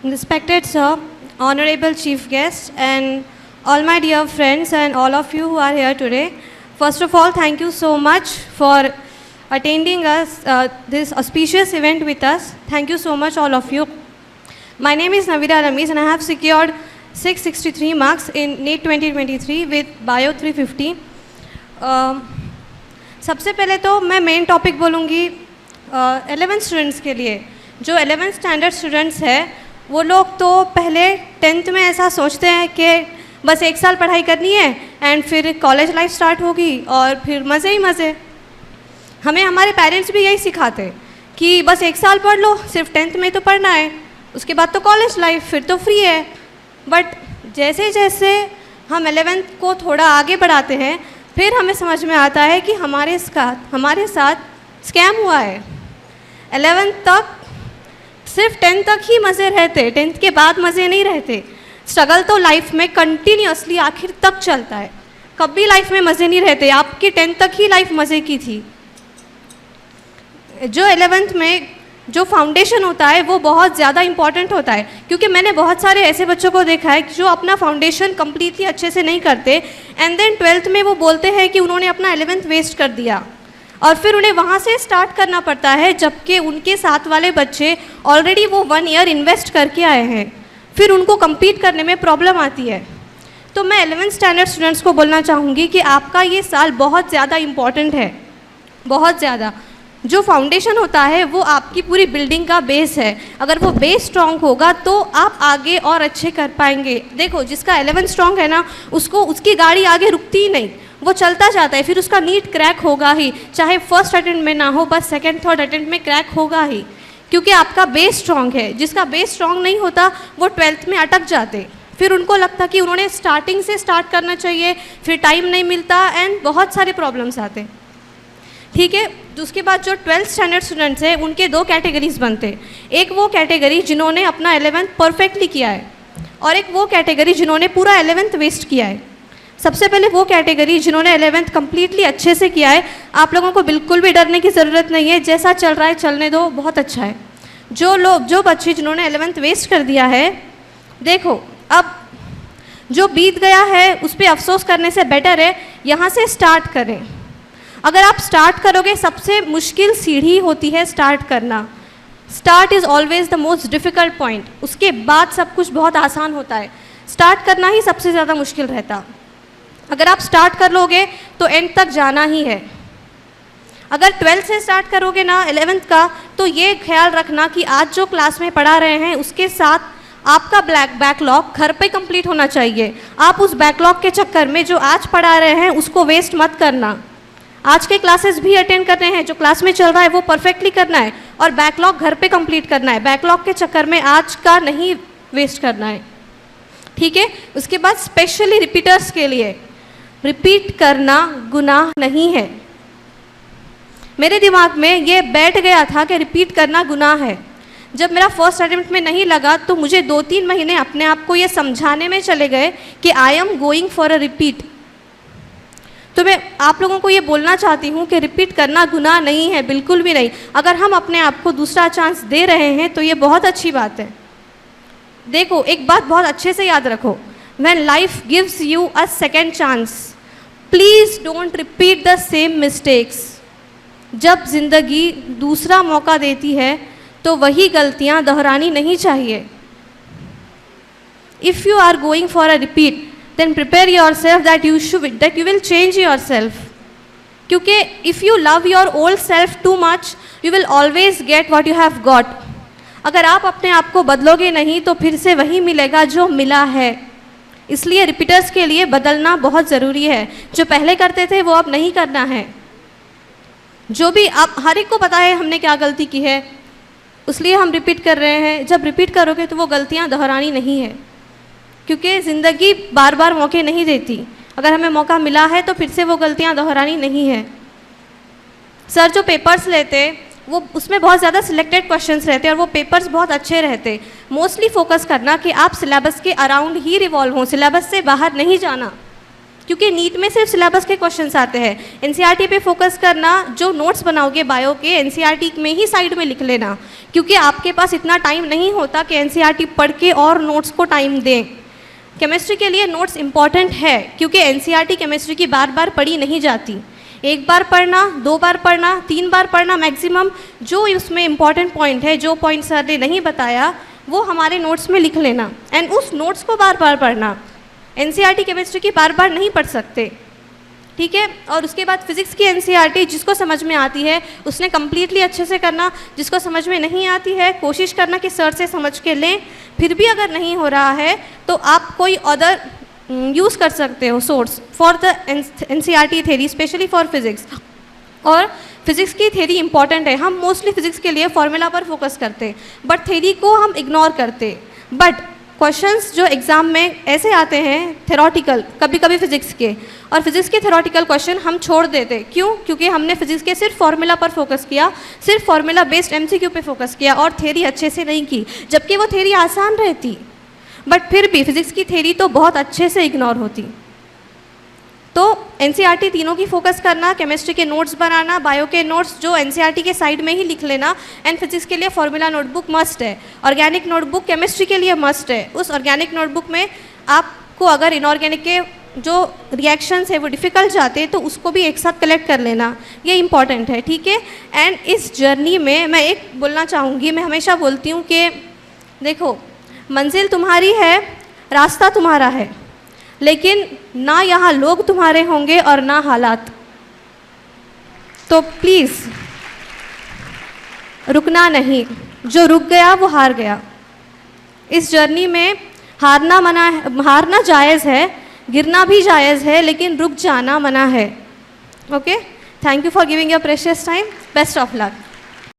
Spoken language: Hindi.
Respected sir, honorable chief guest, and all my dear friends and all of you who are here today. First of all, thank you so much for attending us this auspicious event with us. Thank you so much, all of you. My name is Navida Ramesh, and I have secured 663 marks in NEET 2023 with Bio 350. सबसे पहले तो मैं मेन टॉपिक बोलूँगी 11th स्टूडेंट्स के लिए. जो 11th स्टैंडर्ड स्टूडेंट्स हैं वो लोग तो पहले 10th में ऐसा सोचते हैं कि बस एक साल पढ़ाई करनी है एंड फिर कॉलेज लाइफ स्टार्ट होगी और फिर मज़े ही मज़े. हमें हमारे पेरेंट्स भी यही सिखाते कि बस एक साल पढ़ लो, सिर्फ 10th में तो पढ़ना है, उसके बाद तो कॉलेज लाइफ, फिर तो फ्री है. बट जैसे जैसे हम 11th को थोड़ा आगे बढ़ाते हैं फिर हमें समझ में आता है कि हमारे साथ स्कैम हुआ है. 11th तक सिर्फ 10th तक ही मज़े रहते, 10th के बाद मज़े नहीं रहते. स्ट्रगल तो लाइफ में कंटिन्यूअसली आखिर तक चलता है, कभी लाइफ में मज़े नहीं रहते. आपकी 10th तक ही लाइफ मज़े की थी. जो 11th में जो फाउंडेशन होता है वो बहुत ज़्यादा इम्पॉर्टेंट होता है, क्योंकि मैंने बहुत सारे ऐसे बच्चों को देखा है जो अपना फाउंडेशन कम्प्लीटली अच्छे से नहीं करते एंड देन 12th में वो बोलते हैं कि उन्होंने अपना 11th वेस्ट कर दिया और फिर उन्हें वहाँ से स्टार्ट करना पड़ता है, जबकि उनके साथ वाले बच्चे ऑलरेडी वो 1 ईयर इन्वेस्ट करके आए हैं. फिर उनको कम्पीट करने में प्रॉब्लम आती है. तो मैं 11th स्टैंडर्ड स्टूडेंट्स को बोलना चाहूँगी कि आपका ये साल बहुत ज़्यादा इम्पॉर्टेंट है, बहुत ज़्यादा. जो फाउंडेशन होता है वो आपकी पूरी बिल्डिंग का बेस है. अगर वो बेस स्ट्रॉन्ग होगा तो आप आगे और अच्छे कर पाएंगे. देखो, जिसका 11th स्ट्रॉन्ग है ना, उसकी गाड़ी आगे रुकती ही नहीं, वो चलता जाता है. फिर उसका नीट क्रैक होगा ही, चाहे फर्स्ट अटेम्प्ट में ना हो, बस सेकंड थर्ड अटेम्प्ट में क्रैक होगा ही, क्योंकि आपका बेस स्ट्रॉन्ग है. जिसका बेस स्ट्रॉन्ग नहीं होता वो 12th में अटक जाते. फिर उनको लगता कि उन्होंने स्टार्टिंग से स्टार्ट करना चाहिए, फिर टाइम नहीं मिलता एंड बहुत सारे प्रॉब्लम्स आते. ठीक है. उसके बाद जो 12th स्टैंडर्ड स्टूडेंट्स हैं उनके 2 कैटेगरीज बनते. एक वो कैटेगरी जिन्होंने अपना 11th परफेक्टली किया है और एक वो कैटेगरी जिन्होंने पूरा 11th वेस्ट किया है. सबसे पहले वो कैटेगरी जिन्होंने 11th कम्प्लीटली अच्छे से किया है, आप लोगों को बिल्कुल भी डरने की ज़रूरत नहीं है. जैसा चल रहा है चलने दो, बहुत अच्छा है. जो बच्चे जिन्होंने 11th वेस्ट कर दिया है, देखो अब जो बीत गया है उस पर अफसोस करने से बेटर है यहाँ से स्टार्ट करें. अगर आप स्टार्ट करोगे, सबसे मुश्किल सीढ़ी होती है स्टार्ट करना. Start is always the most difficult point. उसके बाद सब कुछ बहुत आसान होता है. स्टार्ट करना ही सबसे ज़्यादा मुश्किल रहता. अगर आप स्टार्ट कर लोगे तो एंड तक जाना ही है. अगर 12th से स्टार्ट करोगे ना 11th का, तो ये ख्याल रखना कि आज जो क्लास में पढ़ा रहे हैं उसके साथ आपका बैकलॉग घर पे कंप्लीट होना चाहिए. आप उस बैकलॉग के चक्कर में जो आज पढ़ा रहे हैं उसको वेस्ट मत करना. आज के क्लासेस भी अटेंड करने हैं, जो क्लास में चल रहा है वो परफेक्टली करना है और बैकलॉग घर पे कंप्लीट करना है. बैकलॉग के चक्कर में आज का नहीं वेस्ट करना है. ठीक है. उसके बाद स्पेशली रिपीटर्स के लिए, रिपीट करना गुनाह नहीं है. मेरे दिमाग में ये बैठ गया था कि रिपीट करना गुनाह है. जब मेरा फर्स्ट अटेम्प्ट में नहीं लगा तो मुझे 2-3 महीने अपने आप को ये समझाने में चले गए कि I am going for a repeat. तो मैं आप लोगों को ये बोलना चाहती हूँ कि रिपीट करना गुनाह नहीं है, बिल्कुल भी नहीं. अगर हम अपने आप को दूसरा चांस दे रहे हैं तो ये बहुत अच्छी बात है. देखो, एक बात बहुत अच्छे से याद रखो, when life gives you a second chance, please don't repeat the same mistakes. जब ज़िंदगी दूसरा मौका देती है तो वही गलतियाँ दोहरानी नहीं चाहिए. If you are going for a repeat, then prepare yourself that you will change yourself. क्योंकि if you love your old self too much, you will always get what you have got. अगर आप अपने आप को बदलोगे नहीं तो फिर से वही मिलेगा जो मिला है. इसलिए रिपीटर्स के लिए बदलना बहुत ज़रूरी है. जो पहले करते थे वो अब नहीं करना है. जो भी आप, हर एक को पता है हमने क्या गलती की है, इसलिए हम रिपीट कर रहे हैं. जब रिपीट करोगे तो वो गलतियाँ दोहरानी नहीं है, क्योंकि ज़िंदगी बार बार मौके नहीं देती. अगर हमें मौका मिला है तो फिर से वो गलतियाँ दोहरानी नहीं है. सर जो पेपर्स लेते वो उसमें बहुत ज़्यादा सिलेक्टेड क्वेश्चंस रहते और वो पेपर्स बहुत अच्छे रहते. मोस्टली फोकस करना कि आप सिलेबस के अराउंड ही रिवॉल्व हों, सिलेबस से बाहर नहीं जाना. क्योंकि नीट में सिर्फ सिलेबस के क्वेश्चंस आते हैं। एनसीईआरटी पे फोकस करना, जो नोट्स बनाओगे बायो के एनसीईआरटी में ही साइड में लिख लेना, क्योंकि आपके पास इतना टाइम नहीं होता कि एनसीईआरटी पढ़ के और नोट्स को टाइम दें। केमिस्ट्री के लिए नोट्स इंपॉर्टेंट है, क्योंकि एनसीईआरटी केमिस्ट्री की बार बार पढ़ी नहीं जाती। एक बार पढ़ना, 2 बार पढ़ना, 3 बार पढ़ना मैक्सिमम। जो उसमें इंपॉर्टेंट पॉइंट है, जो पॉइंट सर ने नहीं बताया, वो हमारे नोट्स में लिख लेना एंड उस नोट्स को बार बार पढ़ना। एनसीईआरटी केमिस्ट्री की बार बार नहीं पढ़ सकते, ठीक है। और उसके बाद फिजिक्स की एनसीईआरटी जिसको समझ में आती है उसने कम्प्लीटली अच्छे से करना, जिसको समझ में नहीं आती है कोशिश करना कि सर से समझ के लें। फिर भी अगर नहीं हो रहा है तो आप कोई अदर यूज़ कर सकते हो source for the NCERT theory, specially for physics. और फिजिक्स की थ्योरी इंपॉर्टेंट है। हम मोस्टली फिजिक्स के लिए फॉर्मूला पर फोकस करते हैं, बट थ्योरी को हम इग्नोर करते। बट क्वेश्चंस जो एग्ज़ाम में ऐसे आते हैं थेरोटिकल, कभी कभी फिजिक्स के, और फिजिक्स के थेरोटिकल क्वेश्चन हम छोड़ देते। क्यों? क्योंकि हमने फिजिक्स के सिर्फ फार्मूला पर फोकस किया, सिर्फ फार्मूला बेस्ड एमसीक्यू पे फोकस किया और थ्योरी अच्छे से नहीं की, जबकि वो थ्योरी आसान रहती, बट फिर भी फिजिक्स की थ्योरी तो बहुत अच्छे से इग्नोर होती। तो एनसीईआरटी तीनों की फोकस करना, केमिस्ट्री के नोट्स बनाना, बायो के नोट्स जो एनसीईआरटी के साइड में ही लिख लेना, एंड फिजिक्स के लिए फार्मूला नोटबुक मस्ट है। ऑर्गेनिक नोटबुक केमिस्ट्री के लिए मस्ट है। उस ऑर्गेनिक नोटबुक में आपको अगर इनऑर्गेनिक के जो रिएक्शंस है वो डिफ़िकल्ट जाते हैं तो उसको भी एक साथ कलेक्ट कर लेना, ये इंपॉर्टेंट है, ठीक है। एंड इस जर्नी में मैं एक बोलना चाहूँगी, मैं हमेशा बोलती हूँ कि देखो, मंजिल तुम्हारी है, रास्ता तुम्हारा है, लेकिन ना यहाँ लोग तुम्हारे होंगे और ना हालात। तो प्लीज़ रुकना नहीं, जो रुक गया वो हार गया। इस जर्नी में हारना जायज़ है, गिरना भी जायज़ है, लेकिन रुक जाना मना है। Okay, thank you for giving your precious time. Best of luck.